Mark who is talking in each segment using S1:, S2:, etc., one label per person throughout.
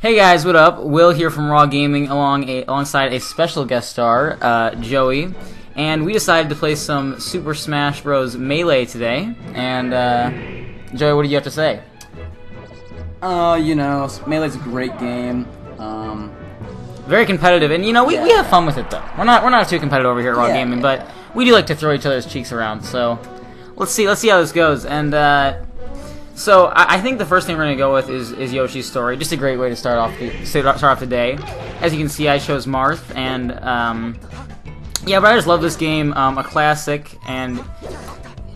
S1: Hey guys, what up? Will here from Raw Gaming alongside a special guest star, Joey, and we decided to play some Super Smash Bros. Melee today. And Joey, what do you have to say?
S2: Melee's a great game.
S1: Very competitive, and we have fun with it though. We're not too competitive over here at Raw Gaming, but we do like to throw each other's cheeks around. So let's see how this goes. And so I think the first thing we're gonna go with is Yoshi's story. Just a great way to start off the day. As you can see, I chose Marth, and but I just love this game. A classic, and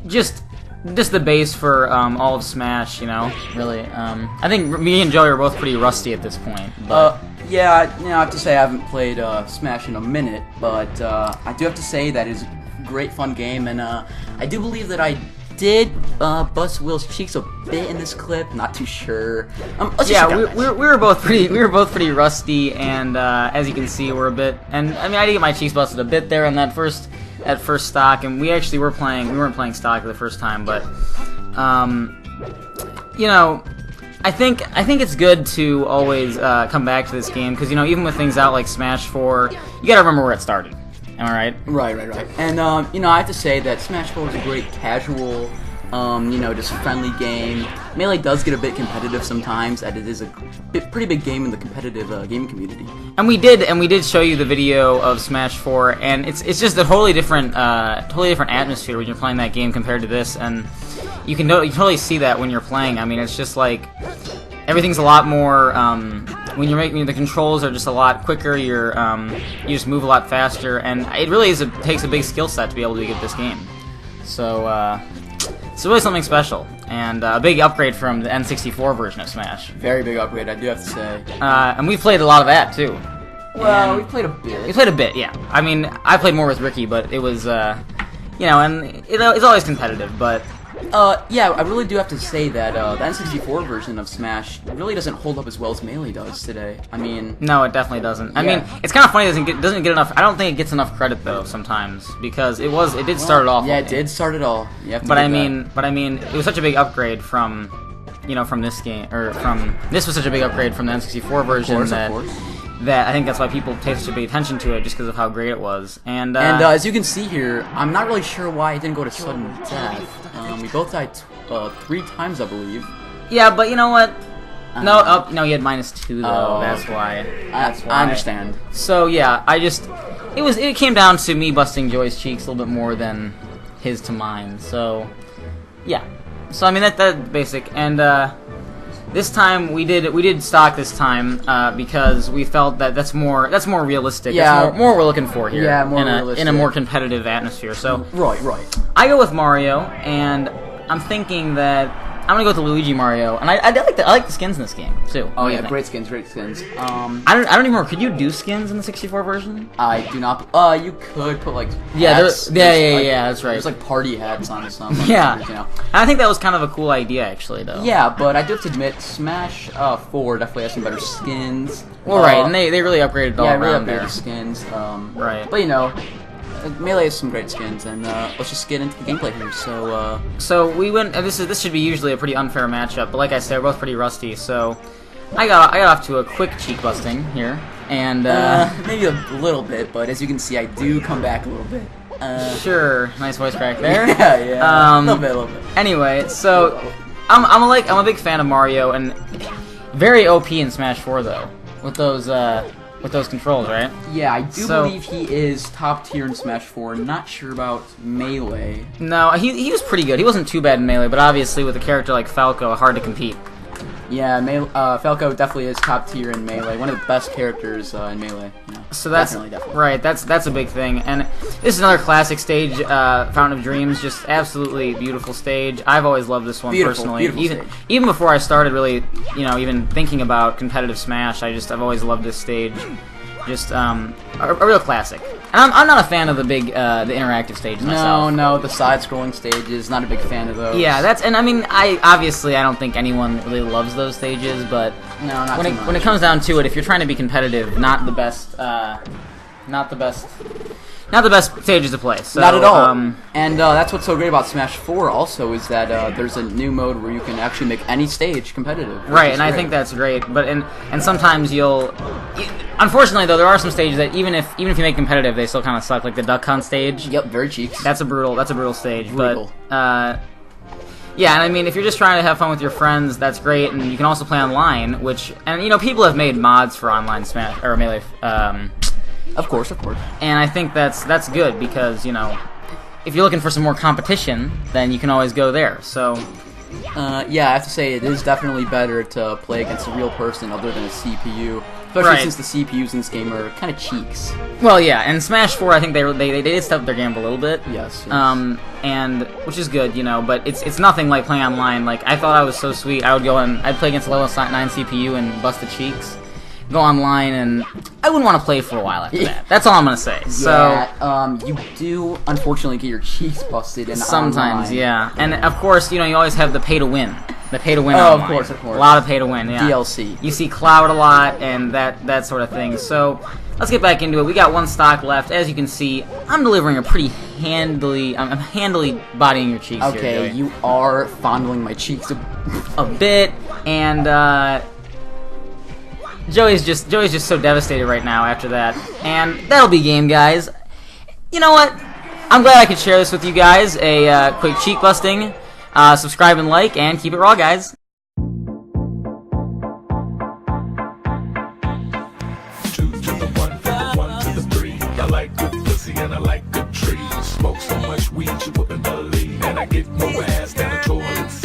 S1: just the base for all of Smash. Really. I think me and Joey are both pretty rusty at this point. But
S2: I have to say I haven't played Smash in a minute, but I do have to say that it's a great fun game, and I do believe that I did bust Will's cheeks a bit in this clip. Not too sure.
S1: We were both pretty rusty, and as you can see, we're a bit. And I mean, I did get my cheeks busted a bit there on that first stock, and we actually weren't playing stock the first time, but I think it's good to always come back to this game because even with things out like Smash 4, you gotta remember where it started. Am I right?
S2: Right. And I have to say that Smash 4 is a great casual, just friendly game. Melee does get a bit competitive sometimes, and it is a pretty big game in the competitive gaming community. And we
S1: did show you the video of Smash 4, and it's just a totally different atmosphere when you're playing that game compared to this, and you can totally see that when you're playing. I mean, it's just like everything's a lot more. When you're making the controls are just a lot quicker. You just move a lot faster, and it really takes a big skill set to be able to get this game. So it's really something special, and a big upgrade from the N64 version of Smash.
S2: Very big upgrade, I do have to say.
S1: And we played a lot of that too.
S2: Well, we played a bit.
S1: We played a bit, yeah. I mean, I played more with Ricky, but it was, and it's always competitive, but.
S2: I really do have to say that the N64 version of Smash really doesn't hold up as well as Melee does today. I mean,
S1: no, it definitely doesn't. I mean, it's kind of funny it doesn't get enough. I don't think it gets enough credit though sometimes because it did start it off.
S2: Yeah, it did start it all.
S1: But I mean, it was such a big upgrade from this game, or this was such a big upgrade from the N64 version
S2: of course.
S1: That I think that's why people pay such a big attention to it, just because of how great it was. And
S2: as you can see here, I'm not really sure why it didn't go to sudden death. We both died 3 times, I believe.
S1: Yeah, but you know what? No, he had -2 though. That's why.
S2: I understand.
S1: So yeah, it came down to me busting Joey's cheeks a little bit more than his to mine. So yeah. So I mean that's basic. And this time we did stock this time because we felt that that's more realistic.
S2: Yeah,
S1: that's more we're looking for here.
S2: Yeah, more realistic.
S1: In a more competitive atmosphere. So
S2: right.
S1: I go with Mario, and I'm thinking that I'm gonna go with the Luigi Mario, and I like the skins in this game too.
S2: Oh yeah, great skins.
S1: I don't even remember. Could you do skins in the 64 version?
S2: I do not. You could put like
S1: hats. Yeah, that's right.
S2: There's like party hats on some.
S1: Yeah, and I think that was kind of a cool idea actually, though.
S2: Yeah, but I do have to admit, Smash 4 definitely has some better skins.
S1: Well, right, and they really upgraded all around there.
S2: The skins.
S1: Right,
S2: but Melee has some great skins, and let's just get into the gameplay here.
S1: So we went. This should be usually a pretty unfair matchup, but like I said, we're both pretty rusty. So I got off to a quick cheek busting here, and
S2: maybe a little bit, but as you can see, I do come back a little bit.
S1: Sure, nice voice crack there.
S2: Yeah, a little bit.
S1: Anyway, so I'm a big fan of Mario, and very OP in Smash 4 though, with those controls, right?
S2: Yeah, I do believe he is top tier in Smash 4. Not sure about Melee.
S1: No, he was pretty good. He wasn't too bad in Melee, but obviously with a character like Falco, hard to compete.
S2: Yeah, Falco definitely is top tier in Melee. One of the best characters in Melee.
S1: So that's definitely. Right. That's a big thing, and this is another classic stage. Fountain of Dreams, just absolutely beautiful stage. I've always loved this one personally. Even before I started really, even thinking about competitive Smash, I've always loved this stage. Just a real classic. And I'm not a fan of the big the interactive stages myself.
S2: No, the side-scrolling stages. Not a big fan of those.
S1: Yeah, I don't think anyone really loves those stages, but
S2: no, not
S1: when it comes down to it, if you're trying to be competitive, not the best not the best stages to play. So,
S2: Not at all. And that's what's so great about Smash 4 also is that there's a new mode where you can actually make any stage competitive.
S1: Right, and I think that's great. But and sometimes unfortunately though, there are some stages that even if you make competitive, they still kind of suck. Like the Duck Hunt stage.
S2: Yep, very cheeks.
S1: That's a brutal stage.
S2: Brutal.
S1: But yeah, and I mean, if you're just trying to have fun with your friends, that's great. And you can also play online, and people have made mods for online Smash or Melee.
S2: Of course.
S1: And I think that's good because if you're looking for some more competition, then you can always go there. So.
S2: Yeah, I have to say it is definitely better to play against a real person other than a CPU, especially
S1: Right.
S2: since the CPUs in this game are kind of cheeks.
S1: Well, yeah, and Smash 4, I think they did step up their game a little bit.
S2: Yes.
S1: And which is good, but it's nothing like playing online. Like I thought I was so sweet. I would go and I'd play against a level 9 CPU and bust the cheeks. Go online and I wouldn't want to play for a while after that. That's all I'm gonna say. So
S2: you do unfortunately get your cheeks busted in
S1: sometimes,
S2: online.
S1: yeah, and of course, you always have the pay to win. The pay to win.
S2: Oh, of
S1: online.
S2: course.
S1: A lot of pay to win. Yeah.
S2: DLC.
S1: You see Cloud a lot and that sort of thing. So let's get back into it. We got one stock left. As you can see, I'm delivering a pretty handily. I'm handily bodying your cheeks.
S2: Okay,
S1: here,
S2: you are fondling my cheeks
S1: a bit, and Joey's just so devastated right now after that, and that'll be game, guys. You know what? I'm glad I could share this with you guys. A quick cheek busting. Subscribe and like, and keep it raw, guys.
S3: 2 to the 1, from the 1 to the 3. I like good pussy and I like good trees. Smoke so much weed you wouldn't believe, and I get more ass than a toilet seat.